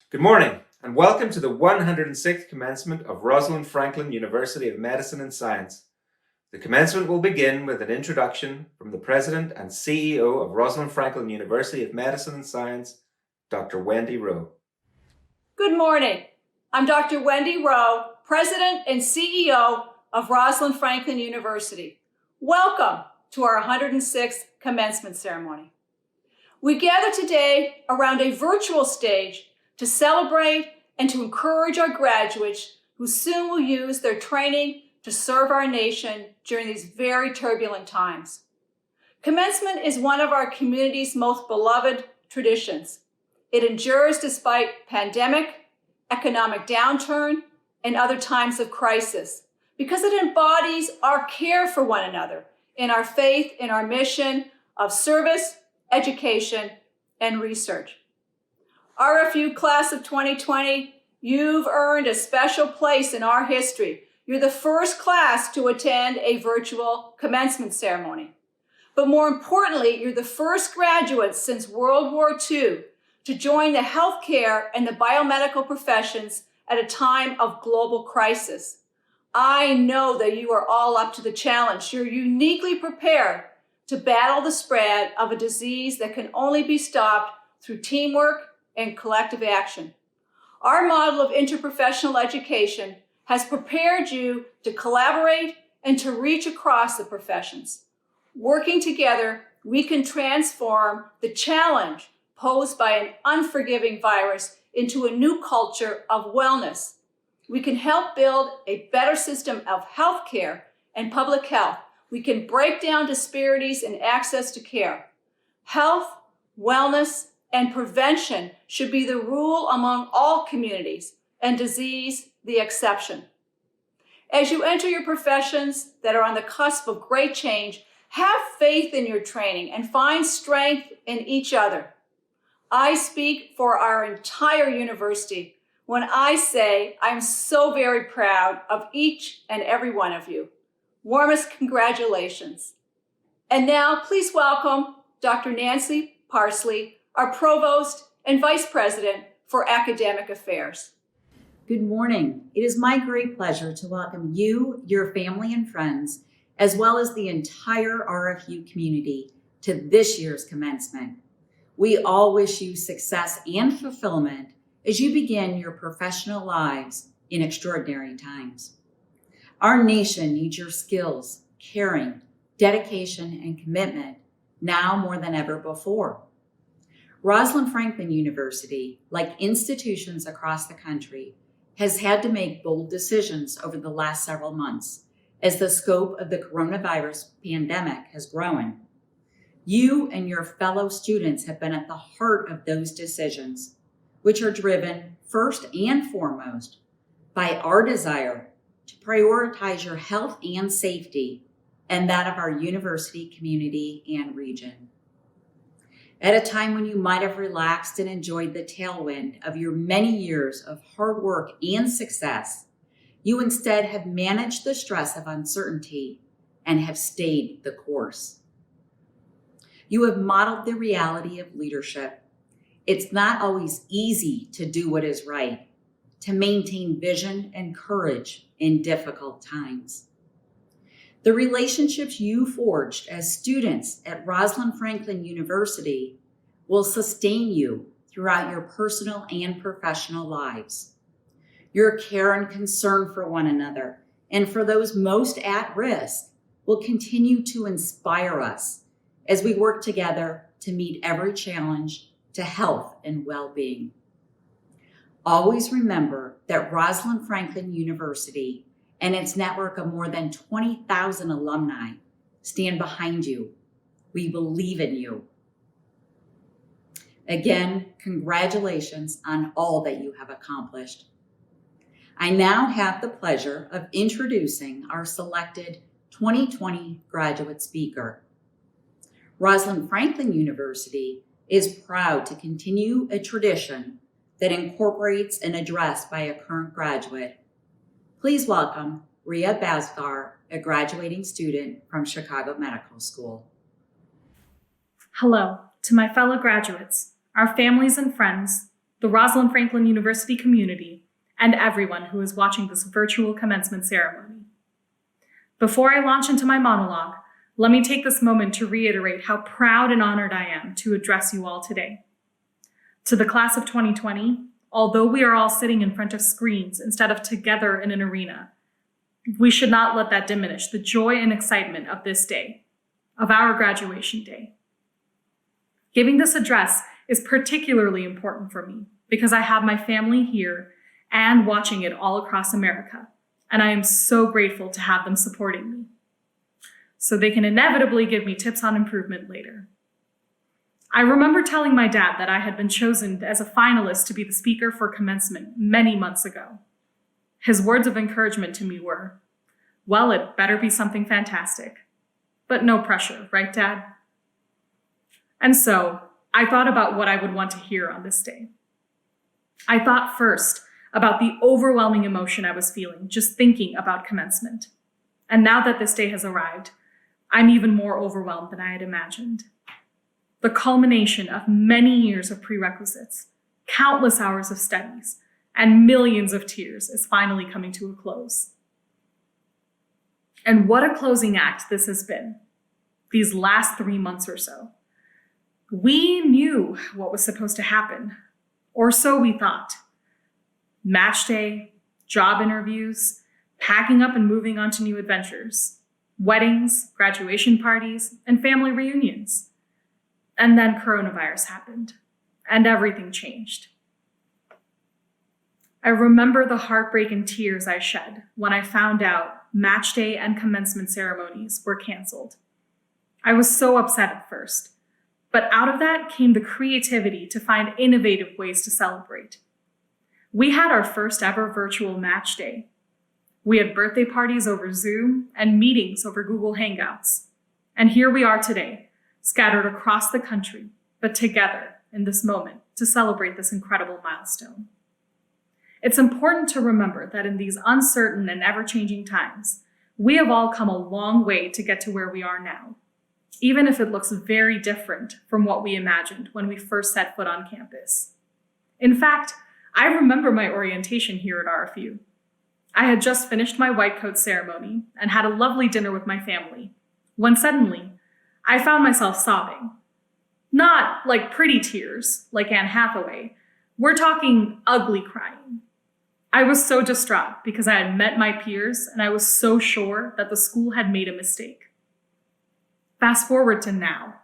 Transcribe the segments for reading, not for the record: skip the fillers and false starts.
Good morning, and welcome to the 106th commencement of Rosalind Franklin University of Medicine and Science. The commencement will begin with an introduction from the President and CEO of Rosalind Franklin University of Medicine and Science, Dr. Wendy Rowe. Good morning. I'm Dr. Wendy Rowe, President and CEO of Rosalind Franklin University. Welcome to our 106th commencement ceremony. We gather today around a virtual stage to celebrate and to encourage our graduates who soon will use their training to serve our nation during these very turbulent times. Commencement is one of our community's most beloved traditions. It endures despite pandemic, economic downturn, and other times of crisis because it embodies our care for one another in our faith in our mission of service, education, and research. RFU class of 2020, you've earned a special place in our history. You're the first class to attend a virtual commencement ceremony. But more importantly, you're the first graduates since World War II to join the healthcare and the biomedical professions at a time of global crisis. I know that you are all up to the challenge. You're uniquely prepared to battle the spread of a disease that can only be stopped through teamwork and collective action. Our model of interprofessional education has prepared you to collaborate and to reach across the professions. Working together, we can transform the challenge posed by an unforgiving virus into a new culture of wellness. We can help build a better system of healthcare and public health. We can break down disparities in access to care. Health, wellness, and prevention should be the rule among all communities, and disease the exception. As you enter your professions that are on the cusp of great change, have faith in your training and find strength in each other. I speak for our entire university when I say I'm so very proud of each and every one of you. Warmest congratulations. And now please welcome Dr. Nancy Parsley, our Provost and Vice President for Academic Affairs. Good morning. It is my great pleasure to welcome you, your family and friends, as well as the entire RFU community to this year's commencement. We all wish you success and fulfillment as you begin your professional lives in extraordinary times. Our nation needs your skills, caring, dedication, and commitment now more than ever before. Rosalind Franklin University, like institutions across the country, has had to make bold decisions over the last several months as the scope of the coronavirus pandemic has grown. You and your fellow students have been at the heart of those decisions, which are driven first and foremost by our desire to prioritize your health and safety and that of our university community and region. At a time when you might have relaxed and enjoyed the tailwind of your many years of hard work and success, you instead have managed the stress of uncertainty and have stayed the course. You have modeled the reality of leadership. It's not always easy to do what is right, to maintain vision and courage in difficult times. The relationships you forged as students at Rosalind Franklin University will sustain you throughout your personal and professional lives. Your care and concern for one another and for those most at risk will continue to inspire us as we work together to meet every challenge to health and well-being. Always remember that Rosalind Franklin University and its network of more than 20,000 alumni stand behind you. We believe in you. Again, congratulations on all that you have accomplished. I now have the pleasure of introducing our selected 2020 graduate speaker. Rosalind Franklin University is proud to continue a tradition that incorporates an address by a current graduate. Please welcome Ria Bhaskar, a graduating student from Chicago Medical School. Hello to my fellow graduates, our families and friends, the the Rosalind Franklin University community, and everyone who is watching this virtual commencement ceremony. Before I launch into my monologue, let me take this moment to reiterate how proud and honored I am to address you all today. To the class of 2020, although we are all sitting in front of screens instead of together in an arena, we should not let that diminish the joy and excitement of this day, of our graduation day. Giving this address is particularly important for me because I have my family here and watching it all across America, and I am so grateful to have them supporting me, so they can inevitably give me tips on improvement later. I remember telling my dad that I had been chosen as a finalist to be the speaker for commencement many months ago. His words of encouragement to me were, "Well, it better be something fantastic." But no pressure, right, Dad? And so I thought about what I would want to hear on this day. I thought first about the overwhelming emotion I was feeling just thinking about commencement. And now that this day has arrived, I'm even more overwhelmed than I had imagined. The culmination of many years of prerequisites, countless hours of studies, and millions of tears is finally coming to a close. And what a closing act this has been, these last 3 months or so. We knew what was supposed to happen, or so we thought. Match day, job interviews, packing up and moving on to new adventures, weddings, graduation parties, and family reunions. And then coronavirus happened, and everything changed. I remember the heartbreak and tears I shed when I found out match day and commencement ceremonies were canceled. I was so upset at first, but out of that came the creativity to find innovative ways to celebrate. We had our first ever virtual match day. We had birthday parties over Zoom and meetings over Google Hangouts. And here we are today, scattered across the country, but together in this moment to celebrate this incredible milestone. It's important to remember that in these uncertain and ever-changing times, we have all come a long way to get to where we are now, even if it looks very different from what we imagined when we first set foot on campus. In fact, I remember my orientation here at RFU. I had just finished my white coat ceremony and had a lovely dinner with my family, when suddenly I found myself sobbing. Not like pretty tears, like Anne Hathaway. We're talking ugly crying. I was so distraught because I had met my peers and I was so sure that the school had made a mistake. Fast forward to now.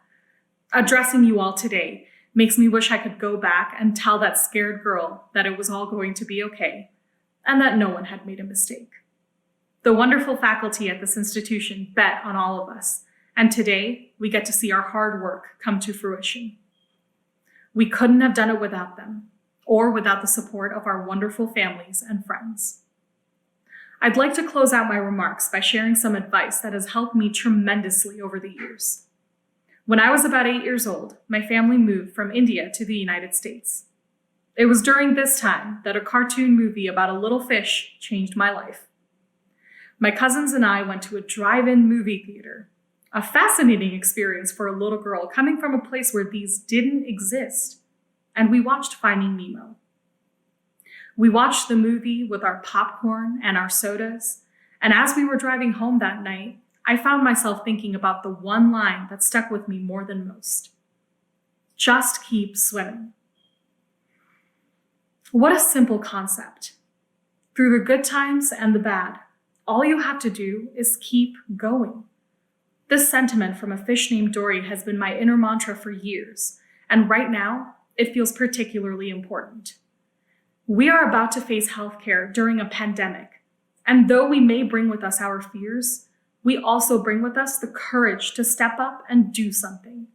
Addressing you all today makes me wish I could go back and tell that scared girl that it was all going to be okay and that no one had made a mistake. The wonderful faculty at this institution bet on all of us, and today we get to see our hard work come to fruition. We couldn't have done it without them, or without the support of our wonderful families and friends. I'd like to close out my remarks by sharing some advice that has helped me tremendously over the years. When I was about 8 years old, my family moved from India to the United States. It was during this time that a cartoon movie about a little fish changed my life. My cousins and I went to a drive-in movie theater, a fascinating experience for a little girl coming from a place where these didn't exist. And we watched Finding Nemo. We watched the movie with our popcorn and our sodas, and as we were driving home that night, I found myself thinking about the one line that stuck with me more than most. Just keep swimming. What a simple concept. Through the good times and the bad, all you have to do is keep going. This sentiment from a fish named Dory has been my inner mantra for years, and right now, it feels particularly important. We are about to face healthcare during a pandemic, and though we may bring with us our fears, we also bring with us the courage to step up and do something.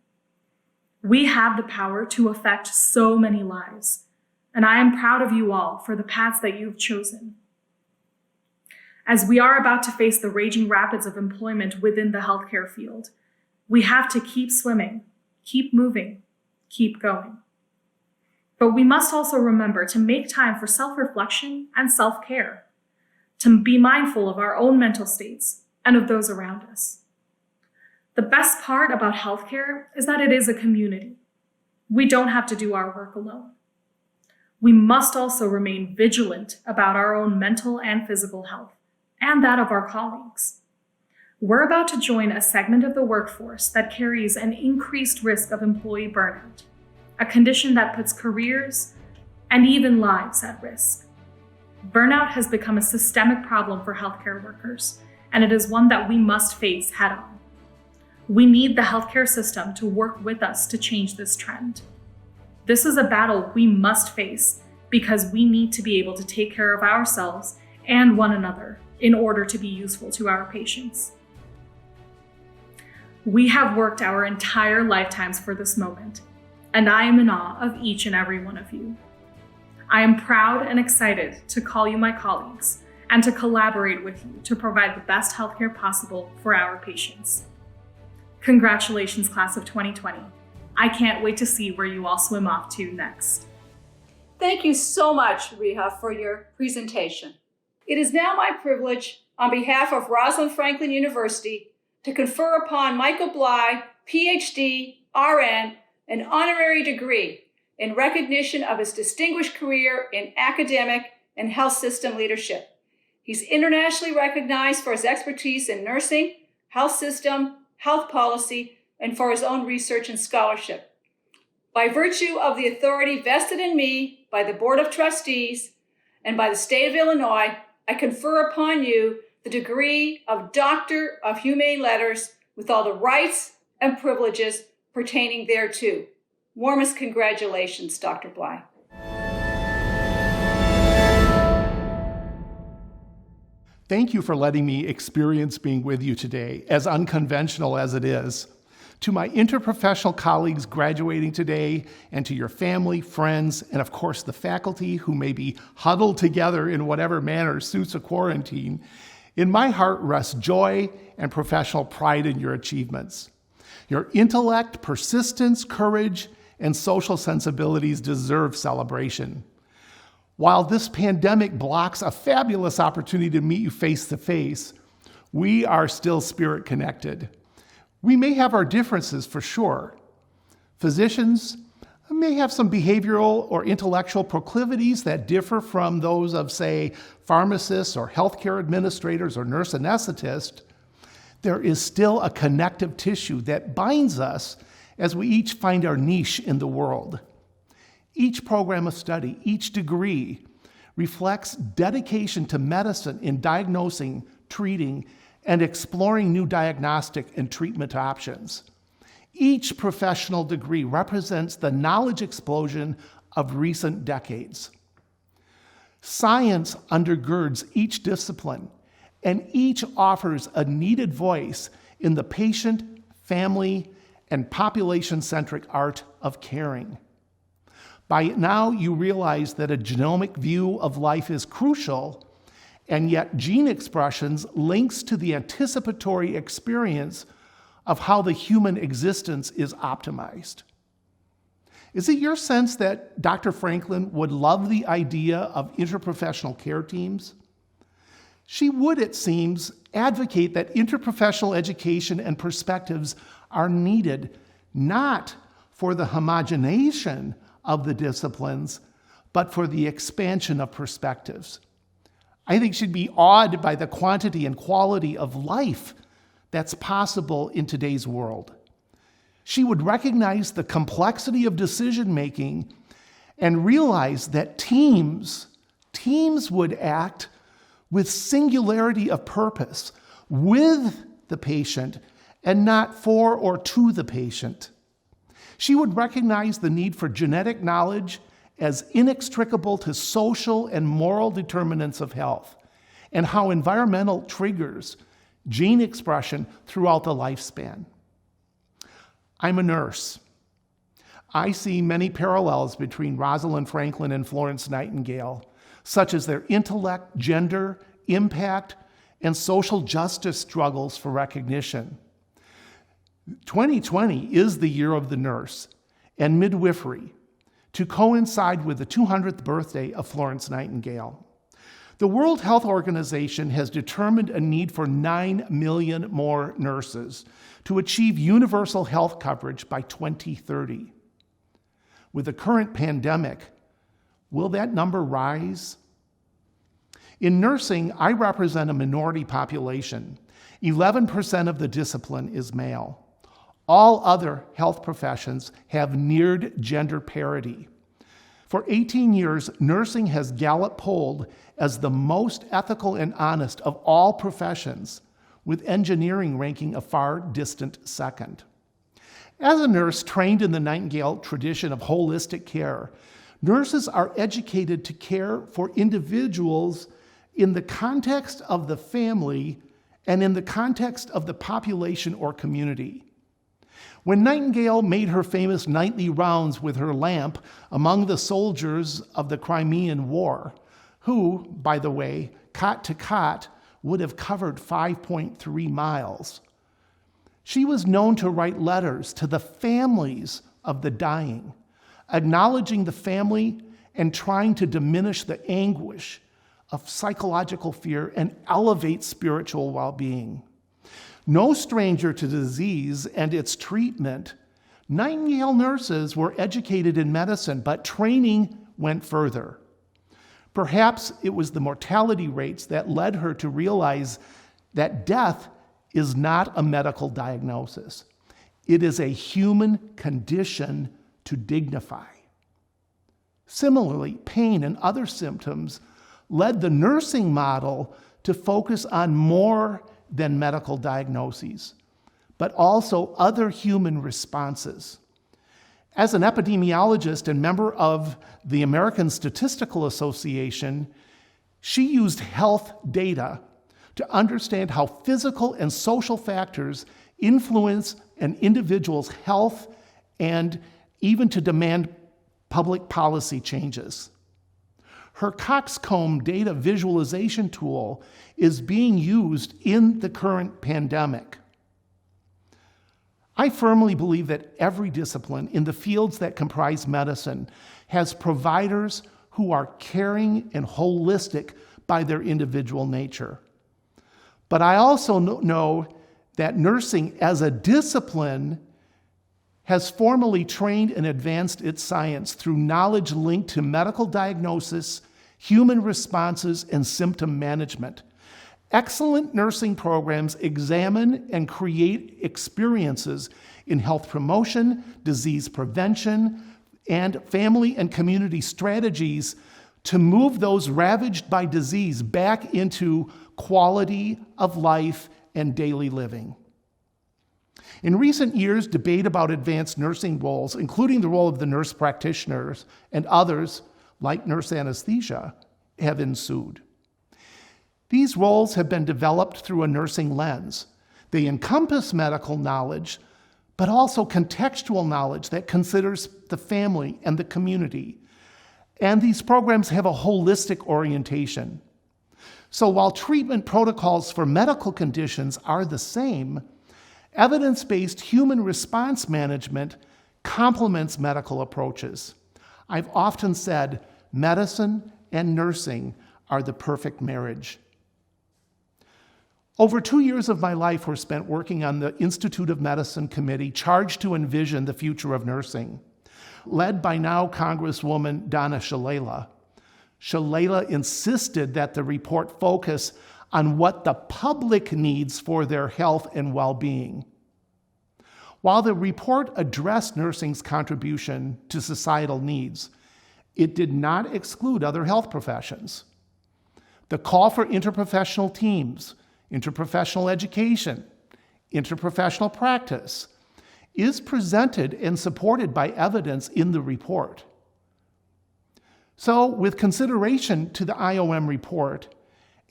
We have the power to affect so many lives, and I am proud of you all for the paths that you've chosen. As we are about to face the raging rapids of employment within the healthcare field, we have to keep swimming, keep moving, keep going. But we must also remember to make time for self-reflection and self-care, to be mindful of our own mental states and of those around us. The best part about healthcare is that it is a community. We don't have to do our work alone. we must also remain vigilant about our own mental and physical health, and that of our colleagues. We're about to join a segment of the workforce that carries an increased risk of employee burnout, a condition that puts careers and even lives at risk. Burnout has become a systemic problem for healthcare workers, and it is one that we must face head-on. We need the healthcare system to work with us to change this trend. This is a battle we must face because we need to be able to take care of ourselves and one another in order to be useful to our patients. We have worked our entire lifetimes for this moment, and I am in awe of each and every one of you. I am proud and excited to call you my colleagues and to collaborate with you to provide the best healthcare possible for our patients. Congratulations, class of 2020. I can't wait to see where you all swim off to next. Thank you so much, Reha, for your presentation. It is now my privilege, on behalf of Rosalind Franklin University, to confer upon Michael Bly, PhD, RN, an honorary degree in recognition of his distinguished career in academic and health system leadership. He's internationally recognized for his expertise in nursing, health system, health policy, and for his own research and scholarship. By virtue of the authority vested in me by the Board of Trustees and by the state of Illinois, I confer upon you the degree of Doctor of Humane Letters with all the rights and privileges pertaining thereto. Warmest congratulations, Dr. Bly. Thank you for letting me experience being with you today, as unconventional as it is. To my interprofessional colleagues graduating today, and to your family, friends, and of course the faculty who may be huddled together in whatever manner suits a quarantine, in my heart rests joy and professional pride in your achievements. Your intellect, persistence, courage, and social sensibilities deserve celebration. While this pandemic blocks a fabulous opportunity to meet you face to face, we are still spirit connected. We may have our differences for sure. Physicians may have some behavioral or intellectual proclivities that differ from those of, say, pharmacists or healthcare administrators or nurse anesthetists. There is still a connective tissue that binds us as we each find our niche in the world. Each program of study, each degree, reflects dedication to medicine in diagnosing, treating, and exploring new diagnostic and treatment options. Each professional degree represents the knowledge explosion of recent decades. Science undergirds each discipline, and each offers a needed voice in the patient, family, and population-centric art of caring. By now, you realize that a genomic view of life is crucial, and yet gene expressions links to the anticipatory experience of how the human existence is optimized. Is it your sense that Dr. Franklin would love the idea of interprofessional care teams? She would, it seems, advocate that interprofessional education and perspectives are needed not for the homogenization of the disciplines, but for the expansion of perspectives. I think she'd be awed by the quantity and quality of life that's possible in today's world. She would recognize the complexity of decision-making and realize that teams would act with singularity of purpose, with the patient, and not for or to the patient. She would recognize the need for genetic knowledge as inextricable to social and moral determinants of health, and how environmental triggers gene expression throughout the lifespan. I'm a nurse. I see many parallels between Rosalind Franklin and Florence Nightingale, such as their intellect, gender, impact, and social justice struggles for recognition. 2020 is the year of the nurse and midwifery, to coincide with the 200th birthday of Florence Nightingale. The World Health Organization has determined a need for 9 million more nurses to achieve universal health coverage by 2030. With the current pandemic, Will that number rise? In nursing, I represent a minority population. 11% of the discipline is male. All other health professions have neared gender parity. For 18 years, nursing has Gallup polled as the most ethical and honest of all professions, with engineering ranking a far distant second. As a nurse trained in the Nightingale tradition of holistic care, nurses are educated to care for individuals in the context of the family and in the context of the population or community. When Nightingale made her famous nightly rounds with her lamp among the soldiers of the Crimean War, who, by the way, cot to cot, would have covered 5.3 miles, she was known to write letters to the families of the dying, acknowledging the family and trying to diminish the anguish of psychological fear and elevate spiritual well-being. No stranger to disease and its treatment, Nightingale nurses were educated in medicine, but training went further. Perhaps it was the mortality rates that led her to realize that death is not a medical diagnosis. It is a human condition to dignify. Similarly, pain and other symptoms led the nursing model to focus on more than medical diagnoses, but also other human responses. As an epidemiologist and member of the American Statistical Association, she used health data to understand how physical and social factors influence an individual's health and even to demand public policy changes. Her coxcomb data visualization tool is being used in the current pandemic. I firmly believe that every discipline in the fields that comprise medicine has providers who are caring and holistic by their individual nature. But I also know that nursing as a discipline has formally trained and advanced its science through knowledge linked to medical diagnosis, human responses, and symptom management. Excellent nursing programs examine and create experiences in health promotion, disease prevention, and family and community strategies to move those ravaged by disease back into quality of life and daily living. In recent years, debate about advanced nursing roles, including the role of the nurse practitioners and others, like nurse anesthesia, have ensued. These roles have been developed through a nursing lens. They encompass medical knowledge, but also contextual knowledge that considers the family and the community. And these programs have a holistic orientation. So while treatment protocols for medical conditions are the same, evidence-based human response management complements medical approaches. I've often said medicine and nursing are the perfect marriage. Over 2 years of my life were spent working on the Institute of Medicine committee charged to envision the future of nursing. Led by now Congresswoman Donna Shalala, Shalala insisted that the report focus on what the public needs for their health and well-being. While the report addressed nursing's contribution to societal needs, it did not exclude other health professions. The call for interprofessional teams, interprofessional education, interprofessional practice is presented and supported by evidence in the report. So, with consideration to the IOM report,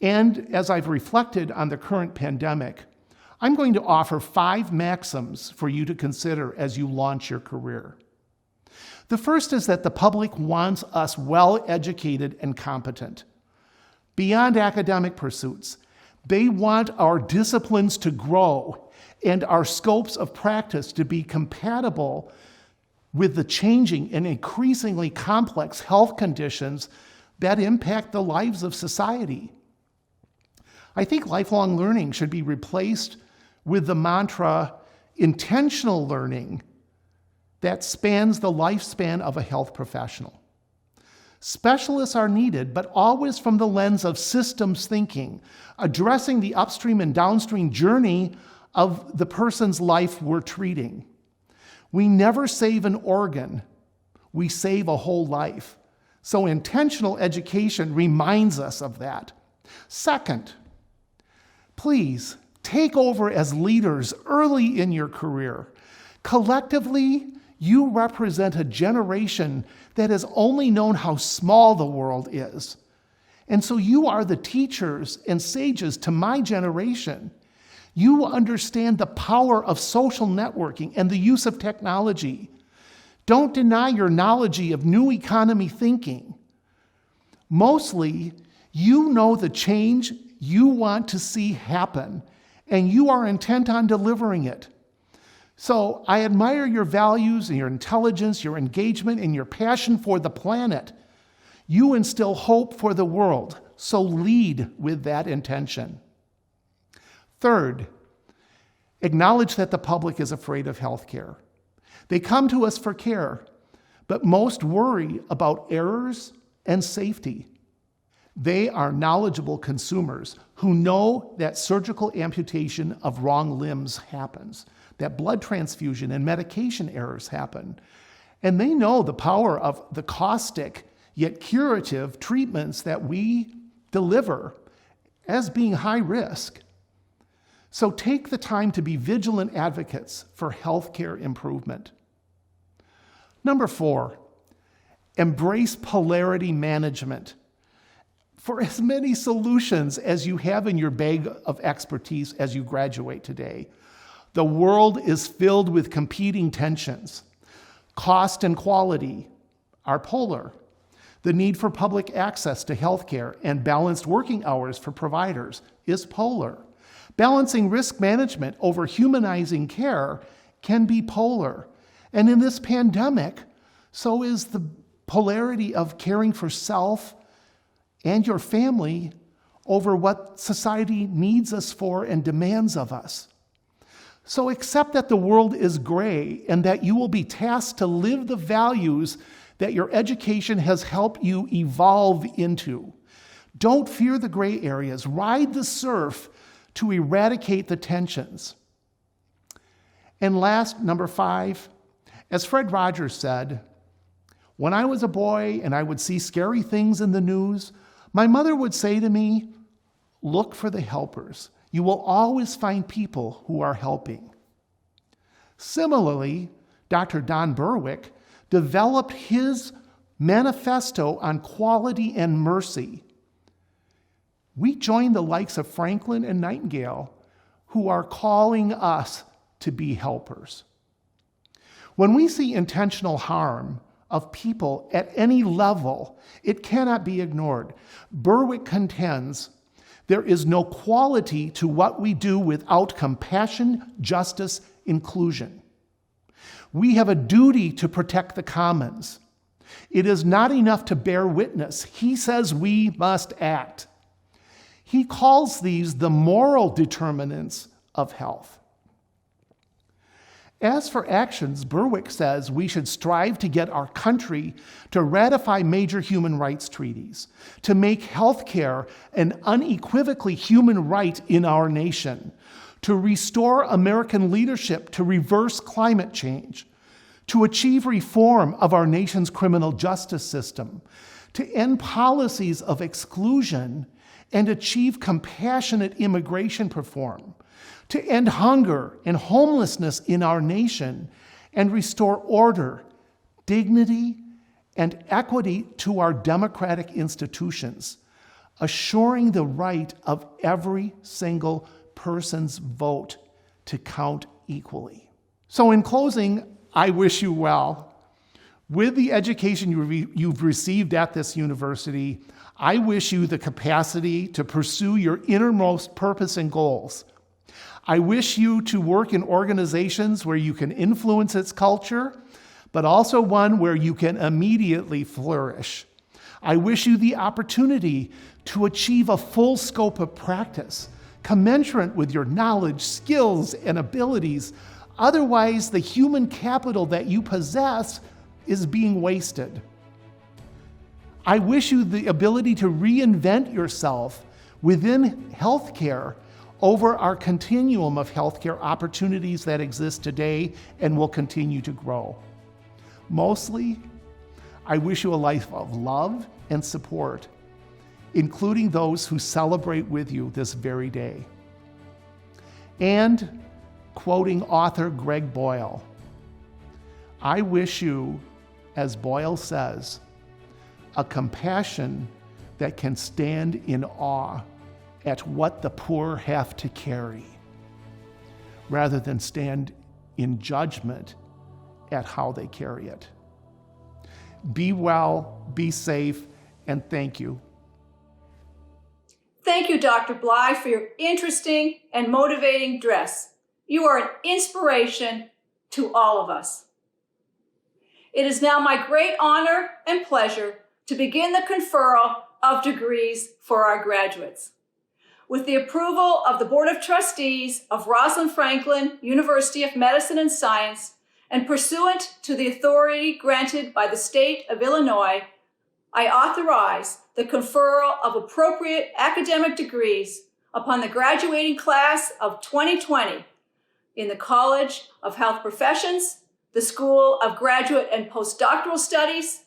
and as I've reflected on the current pandemic, I'm going to offer 5 maxims for you to consider as you launch your career. The first is that the public wants us well-educated and competent. Beyond academic pursuits, they want our disciplines to grow and our scopes of practice to be compatible with the changing and increasingly complex health conditions that impact the lives of society. I think lifelong learning should be replaced with the mantra, intentional learning, that spans the lifespan of a health professional. Specialists are needed, but always from the lens of systems thinking, addressing the upstream and downstream journey of the person's life we're treating. We never save an organ, we save a whole life. So intentional education reminds us of that. Second, please take over as leaders early in your career. Collectively, you represent a generation that has only known how small the world is. And so you are the teachers and sages to my generation. You understand the power of social networking and the use of technology. Don't deny your knowledge of new economy thinking. Mostly, you know the change you want to see happen, and you are intent on delivering it. So I admire your values and your intelligence, your engagement, and your passion for the planet. You instill hope for the world, so lead with that intention. Third, acknowledge that the public is afraid of healthcare. They come to us for care, but most worry about errors and safety. They are knowledgeable consumers who know that surgical amputation of wrong limbs happens, that blood transfusion and medication errors happen, and they know the power of the caustic yet curative treatments that we deliver as being high risk. So take the time to be vigilant advocates for healthcare improvement. Number 4, embrace polarity management. For as many solutions as you have in your bag of expertise as you graduate today, the world is filled with competing tensions. Cost and quality are polar. The need for public access to healthcare and balanced working hours for providers is polar. Balancing risk management over humanizing care can be polar. And in this pandemic, so is the polarity of caring for self and your family over what society needs us for and demands of us. So accept that the world is gray and that you will be tasked to live the values that your education has helped you evolve into. Don't fear the gray areas. Ride the surf to eradicate the tensions. And last, number 5, as Fred Rogers said, when I was a boy and I would see scary things in the news, my mother would say to me, look for the helpers. You will always find people who are helping. Similarly, Dr. Don Berwick developed his manifesto on quality and mercy. We join the likes of Franklin and Nightingale, who are calling us to be helpers. When we see intentional harm of people at any level, it cannot be ignored. Berwick contends there is no quality to what we do without compassion, justice, inclusion. We have a duty to protect the commons. It is not enough to bear witness. He says we must act. He calls these the moral determinants of health. As for actions, Berwick says we should strive to get our country to ratify major human rights treaties, to make healthcare an unequivocally human right in our nation, to restore American leadership to reverse climate change, to achieve reform of our nation's criminal justice system, to end policies of exclusion and achieve compassionate immigration reform, to end hunger and homelessness in our nation and restore order, dignity, and equity to our democratic institutions, assuring the right of every single person's vote to count equally. So in closing, I wish you well. With the education you've received at this university, I wish you the capacity to pursue your innermost purpose and goals. I wish you to work in organizations where you can influence its culture, but also one where you can immediately flourish. I wish you the opportunity to achieve a full scope of practice, commensurate with your knowledge, skills, and abilities. Otherwise, the human capital that you possess is being wasted. I wish you the ability to reinvent yourself within healthcare over our continuum of healthcare opportunities that exist today and will continue to grow. Mostly, I wish you a life of love and support, including those who celebrate with you this very day. And, quoting author Greg Boyle, I wish you, as Boyle says, a compassion that can stand in awe at what the poor have to carry, rather than stand in judgment at how they carry it. Be well, be safe, and thank you. Thank you, Dr. Bly, for your interesting and motivating address. You are an inspiration to all of us. It is now my great honor and pleasure to begin the conferral of degrees for our graduates. With the approval of the Board of Trustees of Rosalind Franklin University of Medicine and Science, and pursuant to the authority granted by the state of Illinois, I authorize the conferral of appropriate academic degrees upon the graduating class of 2020 in the College of Health Professions, the School of Graduate and Postdoctoral Studies,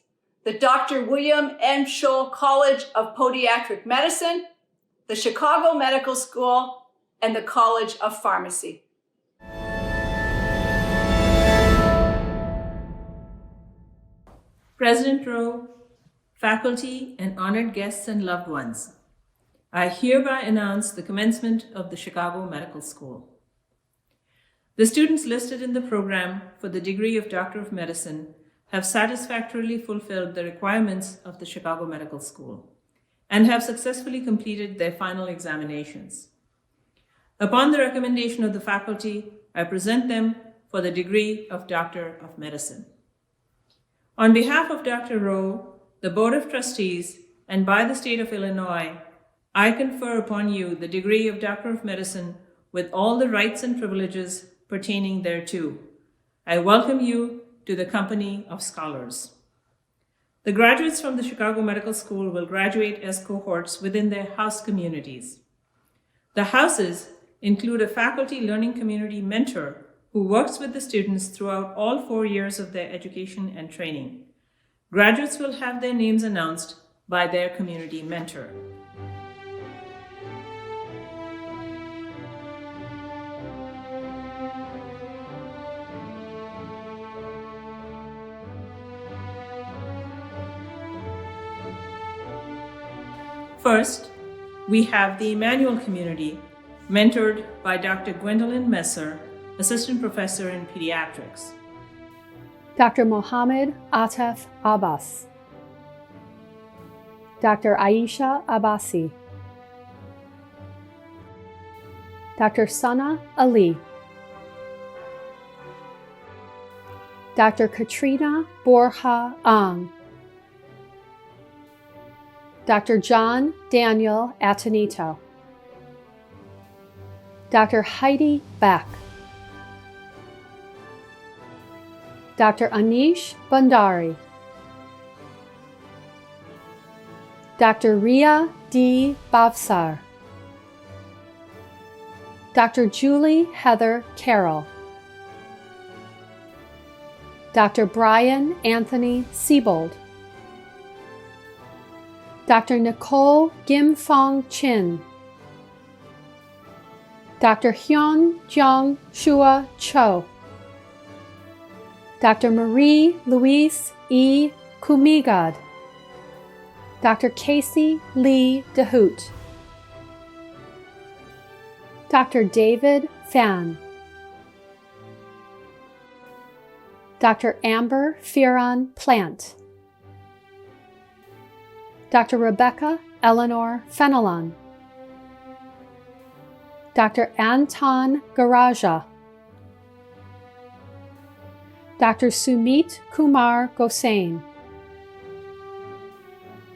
the Dr. William M. Scholl College of Podiatric Medicine, the Chicago Medical School, and the College of Pharmacy. President Rowe, faculty, and honored guests and loved ones, I hereby announce the commencement of the Chicago Medical School. The students listed in the program for the degree of Doctor of Medicine have satisfactorily fulfilled the requirements of the Chicago Medical School and have successfully completed their final examinations. Upon the recommendation of the faculty, I present them for the degree of Doctor of Medicine. On behalf of Dr. Rowe, the Board of Trustees, and by the state of Illinois, I confer upon you the degree of Doctor of Medicine with all the rights and privileges pertaining thereto. I welcome you to the company of scholars. The graduates from the Chicago Medical School will graduate as cohorts within their house communities. The houses include a faculty learning community mentor who works with the students throughout all 4 years of their education and training. Graduates will have their names announced by their community mentor. First, we have the Emanuel community, mentored by Dr. Gwendolyn Messer, Assistant Professor in Pediatrics. Dr. Mohammed Atef Abbas, Dr. Aisha Abbasi, Dr. Sana Ali, Dr. Katrina Borja Ang, Dr. John Daniel Atenito, Dr. Heidi Beck, Dr. Anish Bandari, Dr. Ria D. Bavsar, Dr. Julie Heather Carroll, Dr. Brian Anthony Siebold, Dr. Nicole Gim Fong Chin, Dr. Hyun Jung Shua Cho, Dr. Marie Louise E. Kumigad, Dr. Casey Lee DeHoot, Dr. David Fan, Dr. Amber Fearon Plant, Dr. Rebecca Eleanor Fenelon, Dr. Anton Garaja, Dr. Sumit Kumar Gosain,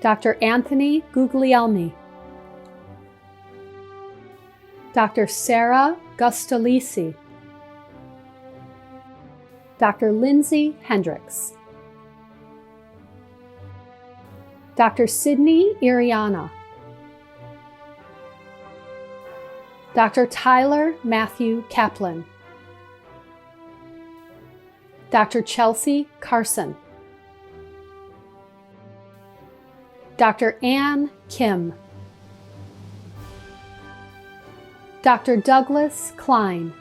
Dr. Anthony Guglielmi, Dr. Sarah Gustalisi, Dr. Lindsay Hendricks, Dr. Sydney Iriana, Dr. Tyler Matthew Kaplan, Dr. Chelsea Carson, Dr. Ann Kim, Dr. Douglas Klein,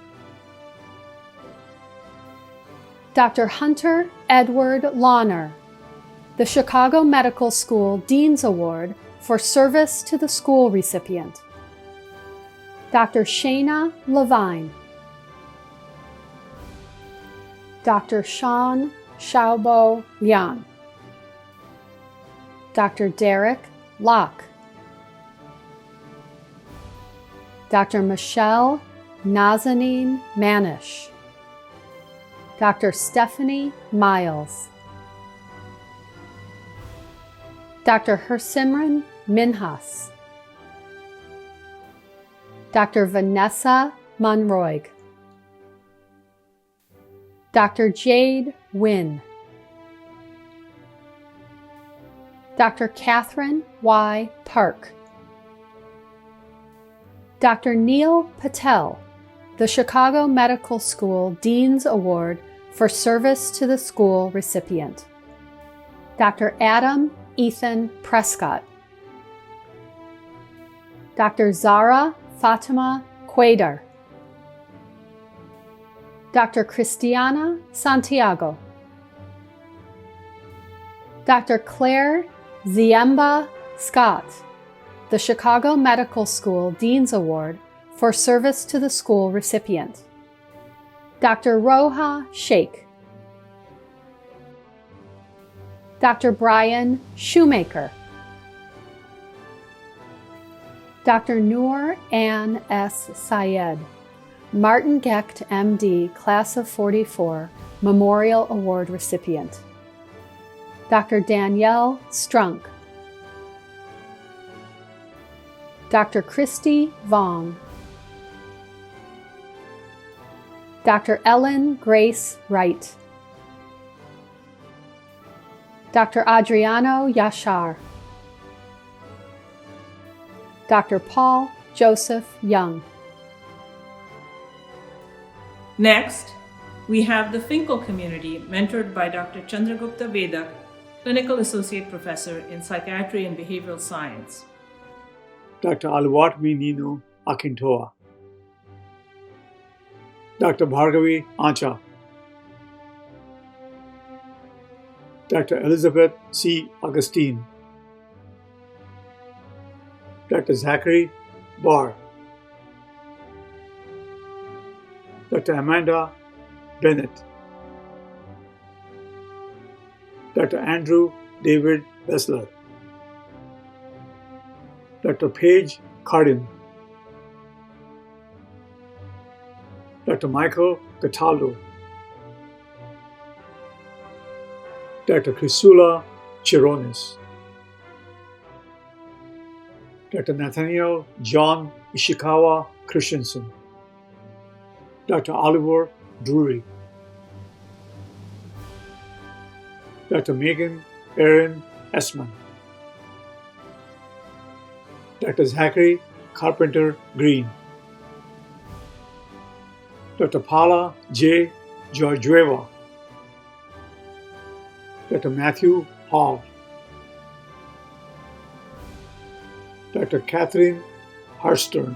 Dr. Hunter Edward Lawner, the Chicago Medical School Dean's Award for Service to the School recipient, Dr. Shayna Levine, Dr. Sean Xiaobo Liang, Dr. Derek Locke, Dr. Michelle Nazanin Manish, Dr. Stephanie Miles, Dr. Hersimran Minhas, Dr. Vanessa Monroig, Dr. Jade Wynn, Dr. Catherine Y. Park, Dr. Neil Patel, the Chicago Medical School Dean's Award for Service to the School recipient, Dr. Adam Ethan Prescott, Dr. Zara Fatima Quader, Dr. Christiana Santiago, Dr. Claire Ziemba Scott, the Chicago Medical School Dean's Award for Service to the School recipient, Dr. Roha Sheikh, Dr. Brian Shoemaker, Dr. Noor Ann S. Syed, Martin Gecht, MD, Class of 44, Memorial Award recipient, Dr. Danielle Strunk, Dr. Christy Vaughn, Dr. Ellen Grace Wright, Dr. Adriano Yashar, Dr. Paul Joseph Young. Next, we have the Finkel community, mentored by Dr. Chandragupta Vedak, Clinical Associate Professor in Psychiatry and Behavioral Science, Dr. Alwatmi Nino Akintoa, Dr. Bhargavi Ancha, Dr. Elizabeth C. Augustine, Dr. Zachary Barr, Dr. Amanda Bennett, Dr. Andrew David Wessler, Dr. Paige Cardin, Dr. Michael Cataldo, Dr. Crisula Chirones, Dr. Nathaniel John Ishikawa Christensen, Dr. Oliver Drury, Dr. Megan Erin Esman, Dr. Zachary Carpenter Green, Dr. Paula J. Georgieva, Dr. Matthew Hall, Dr. Catherine Harstern,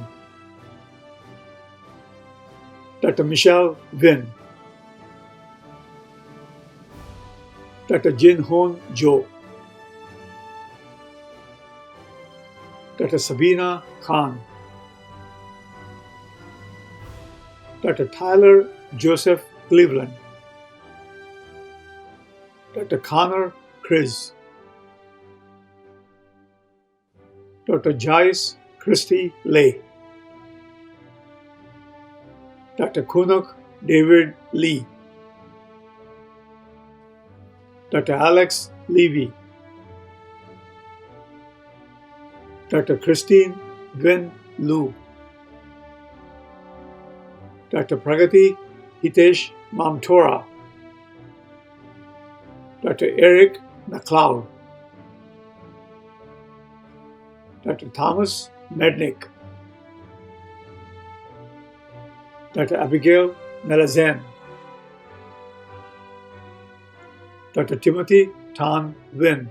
Dr. Michelle Vin, Dr. Jin Hon Jo, Dr. Sabina Khan, Dr. Tyler Joseph Cleveland, Dr. Connor Chris, Dr. Joyce Christy Lay, Dr. Kunuk David Lee, Dr. Alex Levy, Dr. Christine Gwen Lu, Dr. Pragati Hitesh Mamtora, Dr. Eric McLeod, Dr. Thomas Mednick, Dr. Abigail Melazan, Dr. Timothy Tan Win,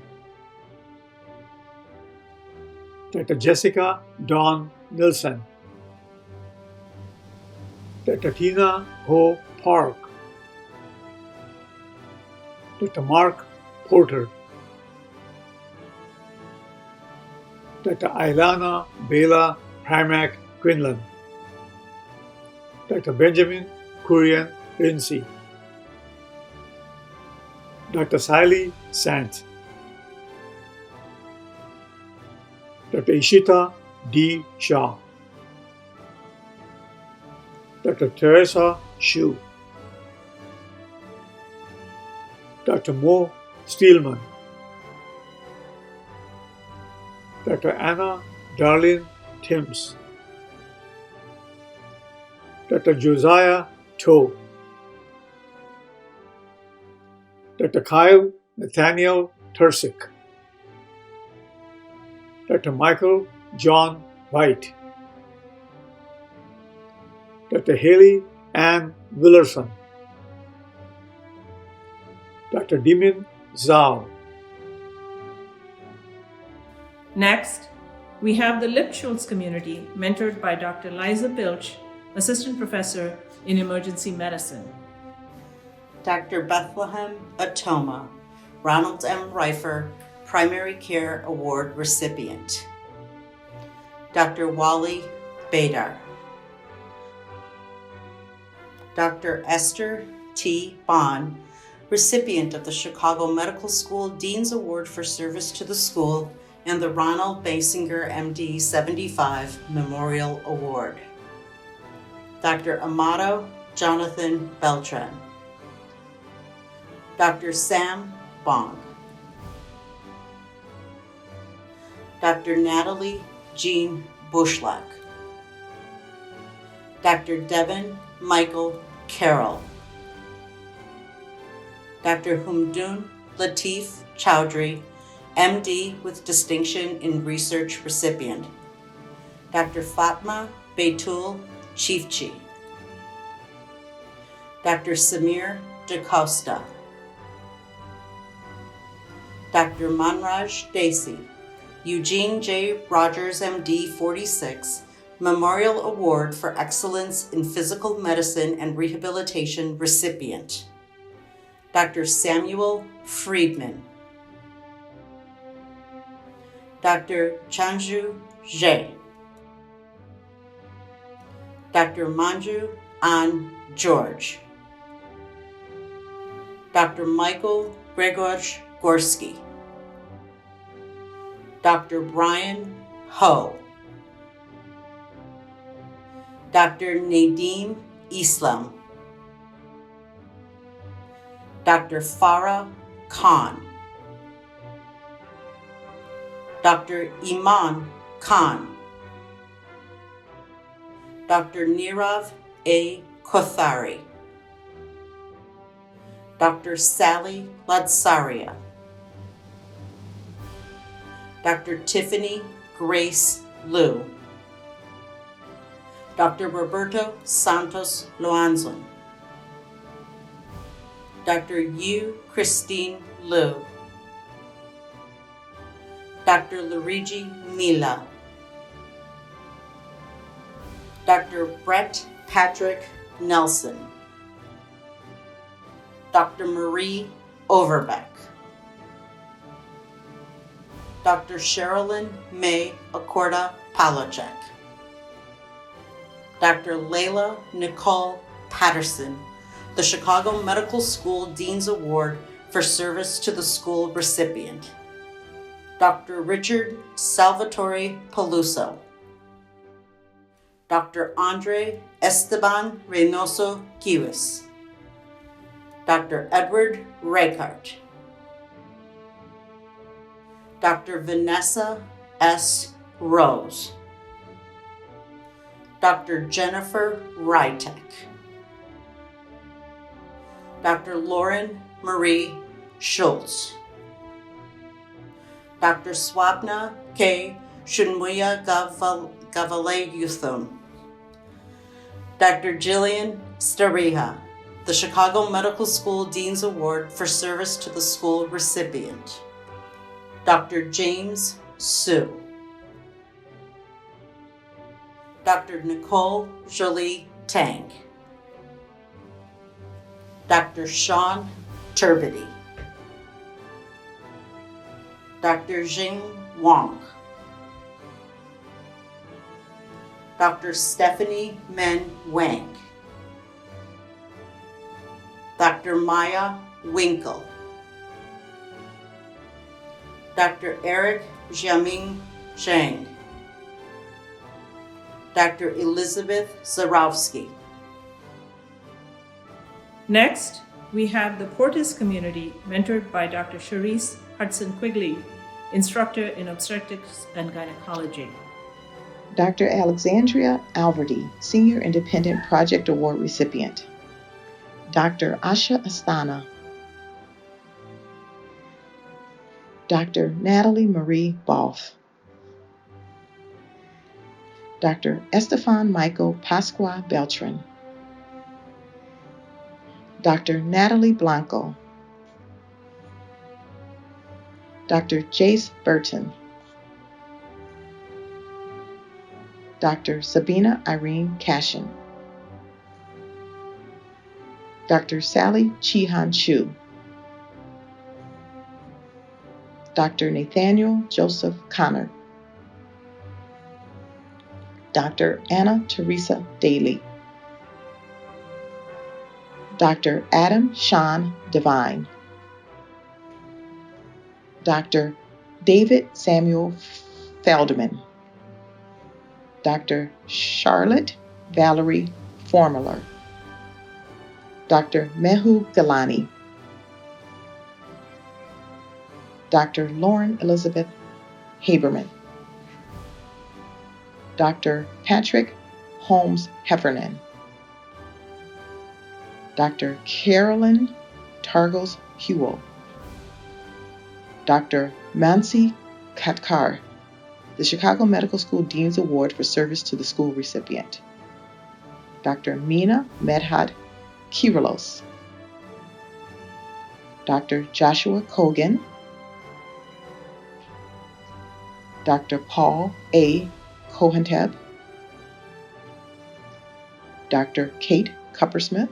Dr. Jessica Dawn Nilsson, Dr. Tina Ho Park, Dr. Mark Porter, Dr. Ailana Bela Primack Quinlan, Dr. Benjamin Kurian Rinci, Dr. Sally Sant, Dr. Ishita D. Shah, Dr. Teresa Shu, Dr. Mo Steelman, Dr. Anna Darlene Timms, Dr. Josiah Toe, Dr. Kyle Nathaniel Tursick, Dr. Michael John White, Dr. Haley Ann Willerson, Dr. Dimin Zhao. Next, we have the Lipshultz community, mentored by Dr. Liza Bilch, Assistant Professor in Emergency Medicine. Dr. Bethlehem Atoma, Ronald M. Reifer Primary Care Award recipient. Dr. Wally Badar. Dr. Esther T. Bond, recipient of the Chicago Medical School Dean's Award for Service to the School and the Ronald Basinger, MD 75 Memorial Award. Dr. Amato Jonathan Beltran. Dr. Sam Bong. Dr. Natalie Jean Bushlack. Dr. Devin Michael Carroll. Dr. Humdun Latif Chowdhury, MD with distinction in research recipient. Dr. Fatma Beitul Chiefchi. Dr. Samir DaCosta. Dr. Manraj Desi, Eugene J. Rogers, MD 46, Memorial Award for Excellence in Physical Medicine and Rehabilitation recipient. Dr. Samuel Friedman. Dr. Chanju Jay. Dr. Manju An George. Dr. Michael Gregorz Gorski. Dr. Brian Ho. Dr. Nadeem Islam. Dr. Farah Khan. Dr. Iman Khan. Dr. Nirav A. Kothari. Dr. Sally Ladsaria. Dr. Tiffany Grace Liu. Dr. Roberto Santos Loanzon. Dr. Yu Christine Liu. Dr. Luigi Mila. Dr. Brett Patrick Nelson. Dr. Marie Overbeck. Dr. Sherilyn May Acorda Palachek. Dr. Layla Nicole Patterson, the Chicago Medical School Dean's Award for Service to the School recipient. Dr. Richard Salvatore Peluso. Dr. Andre Esteban Reynoso Kiwis. Dr. Edward Reichart. Dr. Vanessa S. Rose. Dr. Jennifer Rytek. Dr. Lauren Marie Schultz. Dr. Swapna K. Shunmuya Gavalayutham. Dr. Jillian Stariha, the Chicago Medical School Dean's Award for Service to the School recipient. Dr. James Su. Dr. Nicole Jolie Tang. Dr. Sean Turbity. Dr. Jing Wang. Dr. Stephanie Men Wang. Dr. Maya Winkle. Dr. Eric Jiaming Zhang. Dr. Elizabeth Zarowski. Next, we have the Portis community, mentored by Dr. Charisse Hudson-Quigley, instructor in obstetrics and gynecology. Dr. Alexandria Alverdy, Senior Independent Project Award recipient. Dr. Asha Astana. Dr. Natalie Marie Boff. Dr. Estefan Michael Pascua Beltran. Dr. Natalie Blanco. Dr. Jace Burton. Dr. Sabina Irene Cashin. Dr. Sally Chihan Chu. Dr. Nathaniel Joseph Connor. Dr. Anna Teresa Daly. Dr. Adam Sean Devine. Dr. David Samuel Feldman. Dr. Charlotte Valerie Formular. Dr. Mehu Galani. Dr. Lauren Elizabeth Haberman. Dr. Patrick Holmes Heffernan. Dr. Carolyn Targos Hewell. Dr. Mansi Katkar, the Chicago Medical School Dean's Award for Service to the School recipient. Dr. Mina Medhat Kyrilos. Dr. Joshua Kogan. Dr. Paul A. Kohenteb. Dr. Kate Cuppersmith.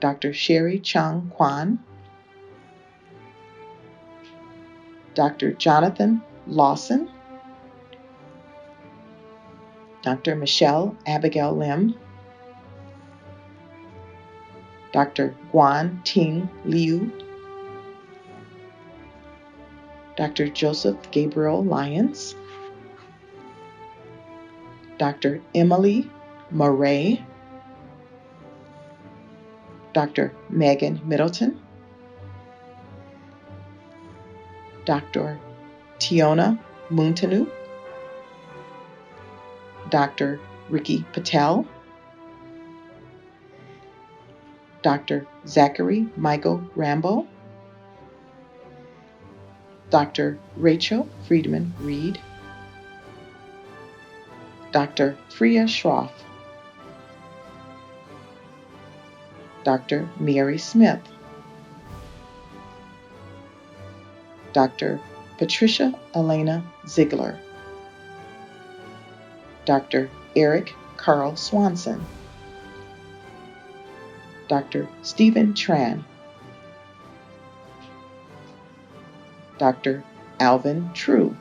Dr. Sherry Chung Kwan. Dr. Jonathan Lawson. Dr. Michelle Abigail Lim. Dr. Guan Ting Liu. Dr. Joseph Gabriel Lyons. Dr. Emily Murray. Dr. Megan Middleton. Dr. Tiona Muntanu. Dr. Ricky Patel. Dr. Zachary Michael Rambo. Dr. Rachel Friedman Reed. Dr. Freya Schroff. Dr. Mary Smith. Dr. Patricia Elena Ziegler. Dr. Eric Carl Swanson. Dr. Stephen Tran. Dr. Alvin True.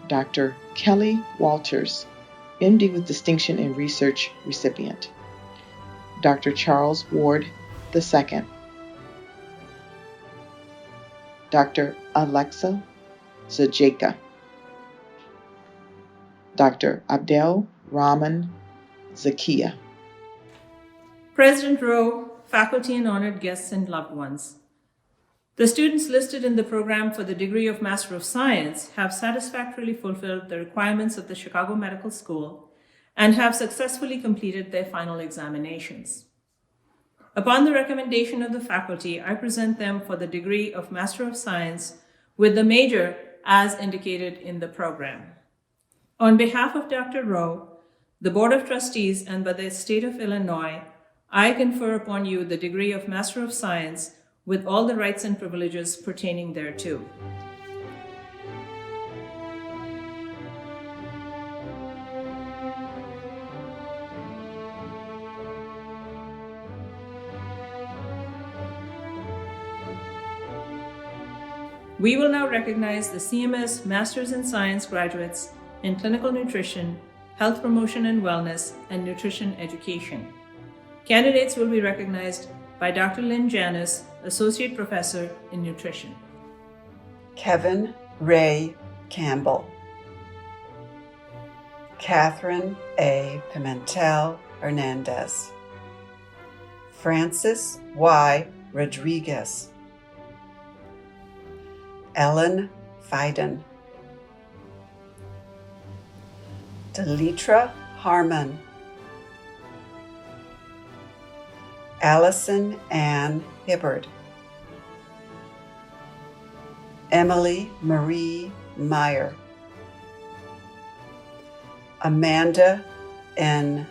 Dr. Kelly Walters, MD with Distinction in Research recipient. Dr. Charles Ward II. Dr. Alexa Zajeka. Dr. Abdel Rahman Zakia. President Rowe, faculty and honored guests and loved ones. The students listed in the program for the degree of Master of Science have satisfactorily fulfilled the requirements of the Chicago Medical School and have successfully completed their final examinations. Upon the recommendation of the faculty, I present them for the degree of Master of Science with the major as indicated in the program. On behalf of Dr. Rowe, the Board of Trustees, and by the State of Illinois, I confer upon you the degree of Master of Science with all the rights and privileges pertaining thereto. We will now recognize the CMS Masters in Science graduates in Clinical Nutrition, Health Promotion and Wellness, and Nutrition Education. Candidates will be recognized by Dr. Lynn Janis, Associate Professor in Nutrition. Kevin Ray Campbell. Catherine A. Pimentel Hernandez. Francis Y. Rodriguez. Ellen Fiden. Delitra Harmon. Allison Ann Hibbard. Emily Marie Meyer. Amanda N.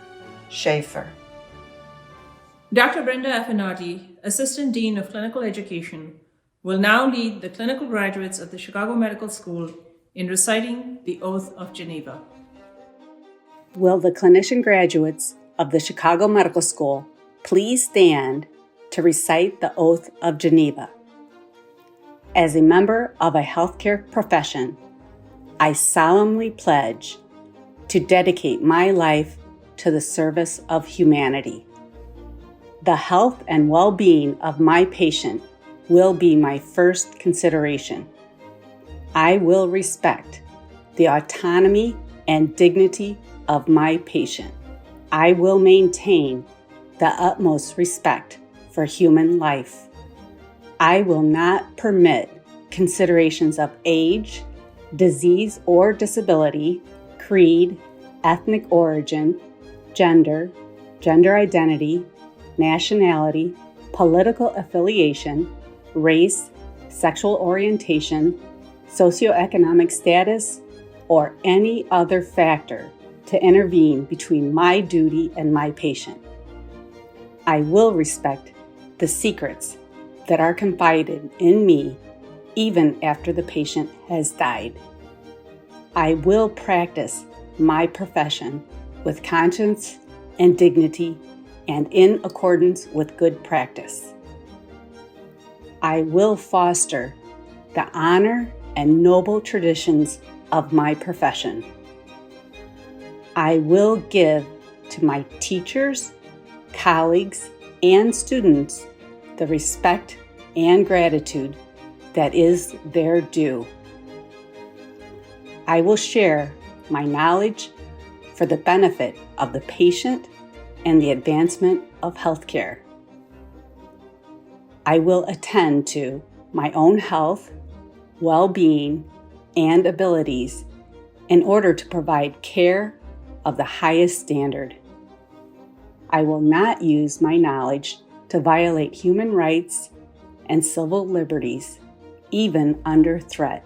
Schaefer. Dr. Brenda Affinati, Assistant Dean of Clinical Education, will now lead the clinical graduates of the Chicago Medical School in reciting the Oath of Geneva. Will the clinician graduates of the Chicago Medical School please stand to recite the Oath of Geneva? As a member of a healthcare profession, I solemnly pledge to dedicate my life to the service of humanity. The health and well-being of my patient will be my first consideration. I will respect the autonomy and dignity of my patient. I will maintain the utmost respect for human life. I will not permit considerations of age, disease or disability, creed, ethnic origin, gender, gender identity, nationality, political affiliation, race, sexual orientation, socioeconomic status, or any other factor to intervene between my duty and my patient. I will respect the secrets that are confided in me even after the patient has died. I will practice my profession with conscience and dignity and in accordance with good practice. I will foster the honor and noble traditions of my profession. I will give to my teachers, colleagues, and students the respect and gratitude that is their due. I will share my knowledge for the benefit of the patient and the advancement of healthcare. I will attend to my own health, well-being, and abilities in order to provide care of the highest standard. I will not use my knowledge to violate human rights and civil liberties, even under threat.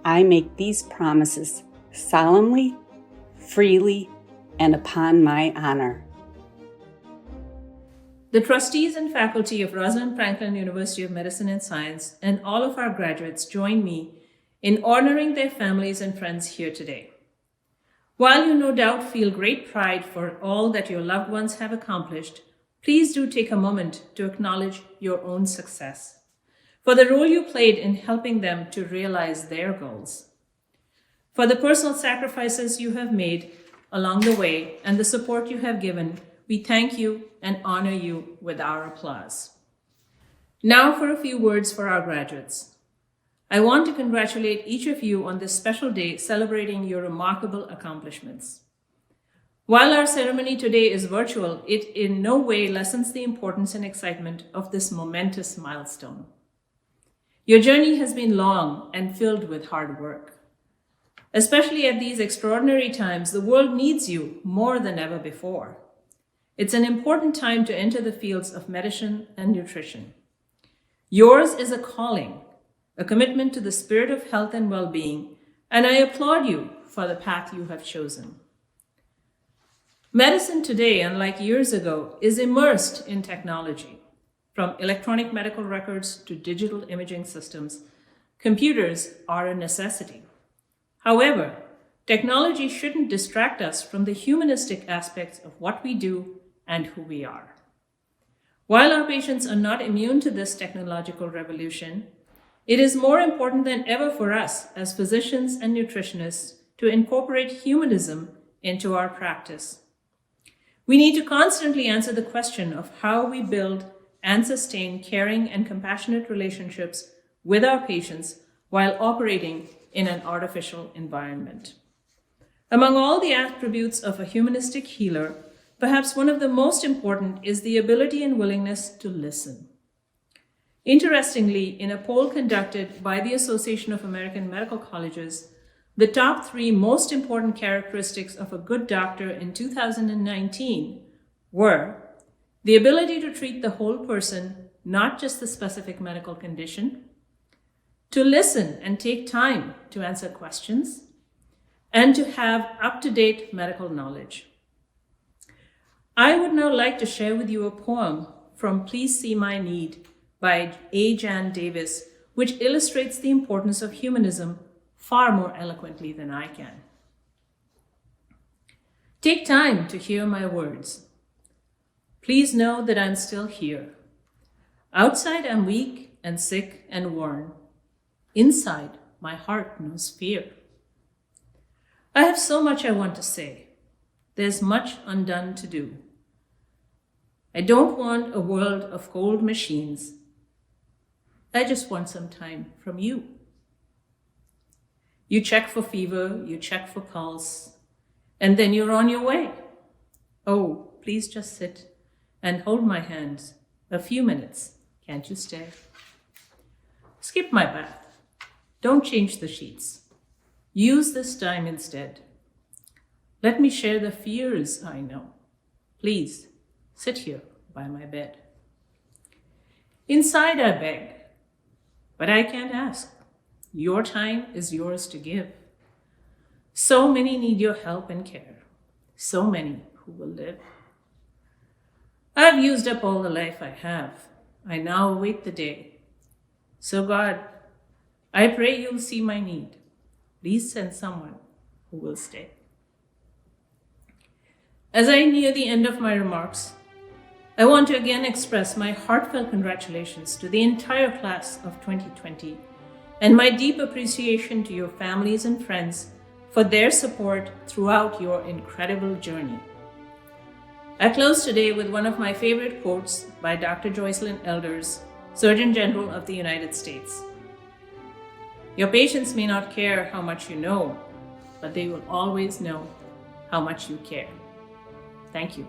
I make these promises solemnly, freely, and upon my honor. The trustees and faculty of Rosalind Franklin University of Medicine and Science and all of our graduates join me in honoring their families and friends here today. While you no doubt feel great pride for all that your loved ones have accomplished, please do take a moment to acknowledge your own success, for the role you played in helping them to realize their goals, for the personal sacrifices you have made along the way and the support you have given. We thank you and honor you with our applause. Now for a few words for our graduates. I want to congratulate each of you on this special day celebrating your remarkable accomplishments. While our ceremony today is virtual, it in no way lessens the importance and excitement of this momentous milestone. Your journey has been long and filled with hard work. Especially at these extraordinary times, the world needs you more than ever before. it's an important time to enter the fields of medicine and nutrition. Yours is a calling, a commitment to the spirit of health and well-being, and I applaud you for the path you have chosen. Medicine today, unlike years ago, is immersed in technology. From electronic medical records to digital imaging systems, computers are a necessity. However, technology shouldn't distract us from the humanistic aspects of what we do and who we are. While our patients are not immune to this technological revolution, it is more important than ever for us as physicians and nutritionists to incorporate humanism into our practice. We need to constantly answer the question of how we build and sustain caring and compassionate relationships with our patients while operating in an artificial environment. Among all the attributes of a humanistic healer, perhaps one of the most important is the ability and willingness to listen. Interestingly, in a poll conducted by the Association of American Medical Colleges, the top 3 most important characteristics of a good doctor in 2019 were the ability to treat the whole person, not just the specific medical condition, to listen and take time to answer questions, and to have up-to-date medical knowledge. I would now like to share with you a poem from Please See My Need by A. Jan Davis, which illustrates the importance of humanism far more eloquently than I can. Take time to hear my words. Please know that I'm still here. Outside, I'm weak and sick and worn. Inside, my heart knows fear. I have so much I want to say. There's much undone to do. I don't want a world of cold machines. I just want some time from you. You check for fever, you check for pulse, and then you're on your way. Oh, please just sit and hold my hands a few minutes. Can't you stay? Skip my bath. Don't change the sheets. Use this time instead. Let me share the fears I know. Please, sit here by my bed. Inside I beg, but I can't ask. Your time is yours to give. So many need your help and care. So many who will live. I've used up all the life I have. I now await the day. So God, I pray you'll see my need. Please send someone who will stay. As I near the end of my remarks, I want to again express my heartfelt congratulations to the entire class of 2020 and my deep appreciation to your families and friends for their support throughout your incredible journey. I close today with one of my favorite quotes by Dr. Joycelyn Elders, Surgeon General of the United States. Your patients may not care how much you know, but they will always know how much you care. Thank you.